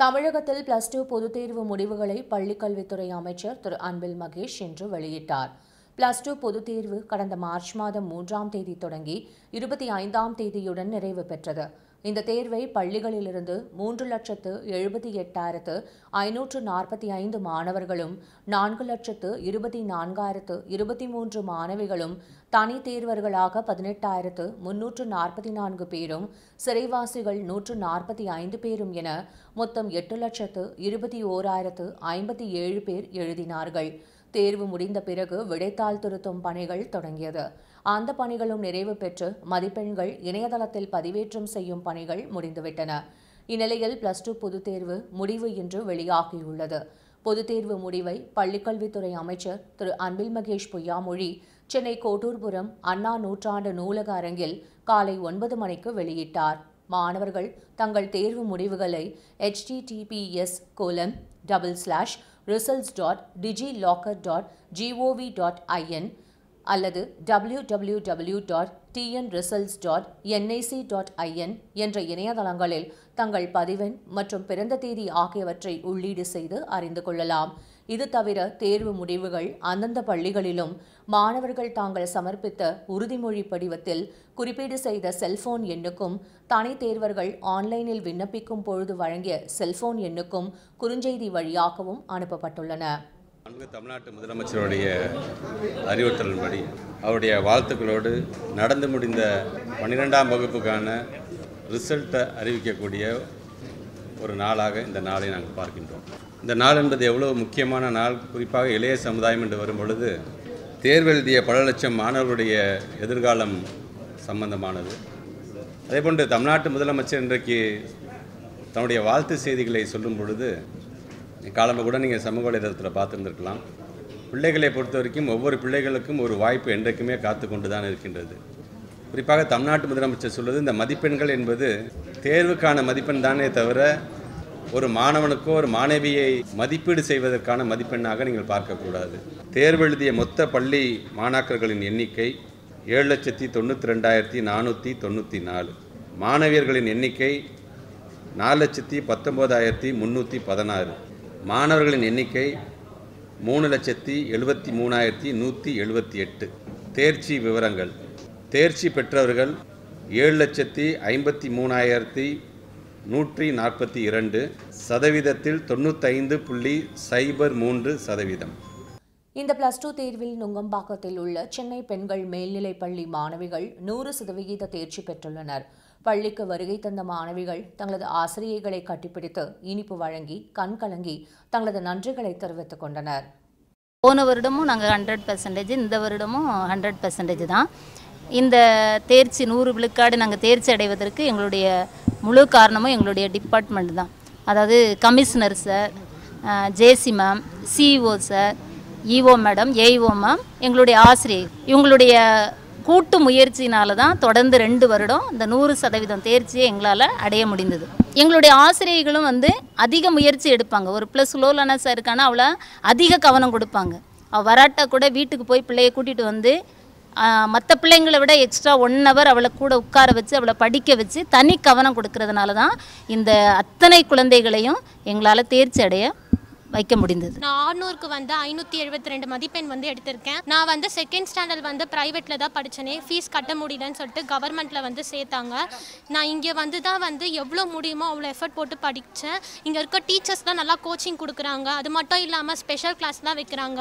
தமிழகத்தில் +2 பொதுத் தேர்வு முடிவுகளை பள்ளிக்கல்வித்துறை அமைச்சர் திரு அன்பில் மகேஷ் இன்று வெளியிட்டார். +2 பொதுத் தேர்வு கடந்த மார்ச் மாதம் 3ஆம் தேதி தொடங்கி 25ஆம் தேதியுடன் நிறைவு பெற்றது. இந்த தேர்வை பள்ளிகளிலிருந்து 3,78,545 மாணவர்களும் 4,24,023 மாணவிகளும், தனி தேர்வர்களாக 18,344 பேரும், சிறைவாசிகள் 145 பேரும் என மொத்தம் 8,21,057 பேர் எழுதினார்கள். தேர்வு முடிந்த பிறகு விடைத்தாள் திருத்தும் பணிகள் தொடங்கியது. அந்த பணிகளும் நிறைவு பெற்று மதிப்பெண்கள் இணையதளத்தில் பதிவேற்றம் செய்யும் பணிகள் முடிந்துவிட்டன. இந்நிலையில் +2 பொதுத் தேர்வு முடிவு இன்று வெளியாகியுள்ளது. பொதுத் தேர்வு முடிவை பள்ளிக்கல்வித்துறை அமைச்சர் திரு அன்பில் மகேஷ் பொய்யாமொழி சென்னை கோட்டூர்புரம் அண்ணா நூற்றாண்டு நூலக அரங்கில் காலை 9 மணிக்கு வெளியிட்டார். மாணவர்கள் தங்கள் தேர்வு முடிவுகளை https://results.digilocker.gov.in அல்லது www.tnresults.nic.in என்ற இணையதளங்களில் தங்கள் பதிவெண் மற்றும் பிறந்த தேதி ஆகியவற்றை உள்ளீடு செய்து அறிந்து கொள்ளலாம். இது தவிர தேர்வு முடிவுகள் அந்தந்த பள்ளிகளிலும் மாணவர்கள் தாங்கள் சமர்ப்பித்த உறுதிமொழி படிவத்தில் குறிப்பீடு செய்த செல்போன் எண்ணுக்கும், தனி தேர்வர்கள் ஆன்லைனில் விண்ணப்பிக்கும் பொழுது வழங்கிய செல்போன் எண்ணுக்கும் குறுஞ்செய்தி வழியாகவும் அனுப்பப்பட்டுள்ளன. தமிழ்நாட்டு முதலமைச்சருடைய அறிவுறுத்தலின்படி அவருடைய வாழ்த்துக்களோடு நடந்து முடிந்த 12ஆம் வகுப்புக்கான ரிசல்ட்டை அறிவிக்கக்கூடிய ஒரு நாளாக இந்த நாளை நாங்கள் பார்க்கின்றோம். இந்த நாள் என்பது எவ்வளவு முக்கியமான நாள், குறிப்பாக இளைய சமுதாயம் என்று வரும் பொழுது தேர்வு எழுதிய பல லட்சம் மாணவர்களுடைய எதிர்காலம் சம்பந்தமானது. அதேபோன்று தமிழ்நாட்டு முதலமைச்சர் இன்றைக்கு தன்னுடைய வாழ்த்து செய்திகளை சொல்லும் பொழுது காலமாக கூட நீங்கள் சமூக வலைதளத்தில் பார்த்துருந்துருக்கலாம். பிள்ளைகளை பொறுத்த வரைக்கும் ஒவ்வொரு பிள்ளைகளுக்கும் ஒரு வாய்ப்பு என்றைக்குமே காத்து கொண்டு தான் இருக்கின்றது. குறிப்பாக தமிழ்நாட்டு முதலமைச்சர் சொல்வது இந்த மதிப்பெண்கள் என்பது தேர்வுக்கான மதிப்பெண் தானே தவிர ஒரு மாணவனுக்கோ ஒரு மாணவியை மதிப்பீடு செய்வதற்கான மதிப்பெண்ணாக நீங்கள் பார்க்கக்கூடாது. தேர்வு எழுதிய மொத்த பள்ளி மாணாக்கர்களின் எண்ணிக்கை 7,92,494. மாணவியர்களின் எண்ணிக்கை 4,19,316. மாணவர்களின் எண்ணிக்கை 3,73,178. தேர்ச்சி விவரங்கள்: தேர்ச்சி பெற்றவர்கள் 7,53,142. சதவீதத்தில் 95.03%. இந்த +2 தேர்வில் நுங்கம்பாக்கத்தில் உள்ள சென்னை பெண்கள் மேல்நிலைப் பள்ளி மாணவிகள் 100% தேர்ச்சி பெற்றுள்ளனர். பள்ளிக்கு வருகை தந்த மாணவிகள் தங்களது ஆசிரியைகளை கட்டிப்பிடித்து இனிப்பு வழங்கி கண் கலங்கி தங்களது நன்றிகளை தெரிவித்துக் கொண்டனர். போன வருடமும் நாங்கள் 100%, இந்த வருடமும் 100% தான். இந்த தேர்ச்சி 100 விழுக்காடு நாங்கள் தேர்ச்சி அடைவதற்கு எங்களுடைய முழு காரணமும் எங்களுடைய டிபார்ட்மெண்ட் தான். அதாவது commissioner sir, JC ma'am, CEO sir, EO madam, AEO ma'am, எங்களுடைய ஆசிரியர், இவங்களுடைய கூட்டு முயற்சியினால தான் தொடர்ந்து 2 வருடம் இந்த 100% தேர்ச்சியை எங்களால் அடைய முடிந்தது. எங்களுடைய ஆசிரியர்களும் அதிக முயற்சி எடுப்பாங்க. ஒரு ப்ளஸ் லோலான சாருக்கான அவ்வளோ அதிக கவனம் கொடுப்பாங்க. அவள் வராட்டா கூட வீட்டுக்கு போய் பிள்ளையை கூட்டிகிட்டு மற்ற பிள்ளைங்களை விட எக்ஸ்ட்ரா 1 hour அவளை கூட உட்கார வச்சு அவளை படிக்க வச்சு தனி கவனம் கொடுக்கறதுனால தான் இந்த அத்தனை குழந்தைகளையும் எங்களால் தேர்ச்சி அடைய வைக்க முடிந்தது. நான் 600க்கு 572 மதிப்பெண் எடுத்திருக்கேன். நான் செகண்ட் ஸ்டாண்டர்ட் ப்ரைவேட்டில் தான் படித்தேனே, ஃபீஸ் கட்ட முடியலன்னு சொல்லிட்டு கவர்மெண்ட்டில் சேர்த்தாங்க. நான் இங்கே தான் எவ்வளோ முடியுமோ அவ்வளோ எஃபர்ட் போட்டு படித்தேன். இங்கே இருக்க டீச்சர்ஸ்லாம் நல்லா கோச்சிங் கொடுக்குறாங்க. அது மட்டும் இல்லாமல் ஸ்பெஷல் கிளாஸ்லாம் வைக்கிறாங்க.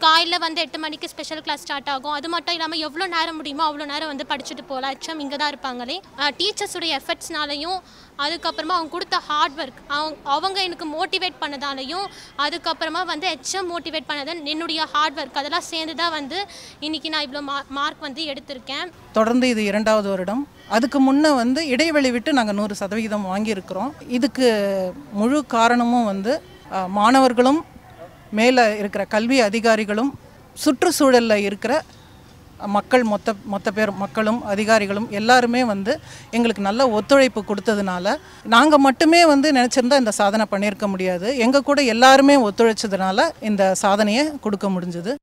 காலையில் 8 மணிக்கு ஸ்பெஷல் கிளாஸ் ஸ்டார்ட் ஆகும். அது மட்டும் இல்லாமல் எவ்வளோ நேரம் முடியுமோ அவ்வளோ நேரம் படிச்சுட்டு போகலாம். எச்எம் இங்கே தான் இருப்பாங்களே. டீச்சர்ஸுடைய எஃபர்ட்ஸ்னாலையும் அதுக்கப்புறமா அவங்க கொடுத்த ஹார்ட் ஒர்க், அவங்க எனக்கு மோட்டிவேட் பண்ணதாலையும் அதுக்கப்புறமா எச்எம் மோட்டிவேட் பண்ணது என்னுடைய ஹார்ட் ஒர்க், அதெல்லாம் சேர்ந்து தான் இன்றைக்கி நான் இவ்வளோ மார்க் எடுத்திருக்கேன். தொடர்ந்து இது 2வது வருடம். அதுக்கு முன்னே இடைவெளி விட்டு நாங்கள் 100% வாங்கியிருக்கிறோம். இதுக்கு முழு காரணமும் மாணவர்களும் மேலே இருக்கிற கல்வி அதிகாரிகளும் சுற்றுச்சூழலில் இருக்கிற மக்கள் மொத்த பேர் மக்களும் அதிகாரிகளும் எல்லாருமே எங்களுக்கு நல்ல ஒத்துழைப்பு கொடுத்ததுனால நாங்கள் மட்டுமே நினச்சிருந்தா இந்த சாதனை பண்ணியிருக்க முடியாது. எங்கள் கூட எல்லாருமே ஒத்துழைச்சதுனால இந்த சாதனையை கொடுக்க முடிஞ்சது.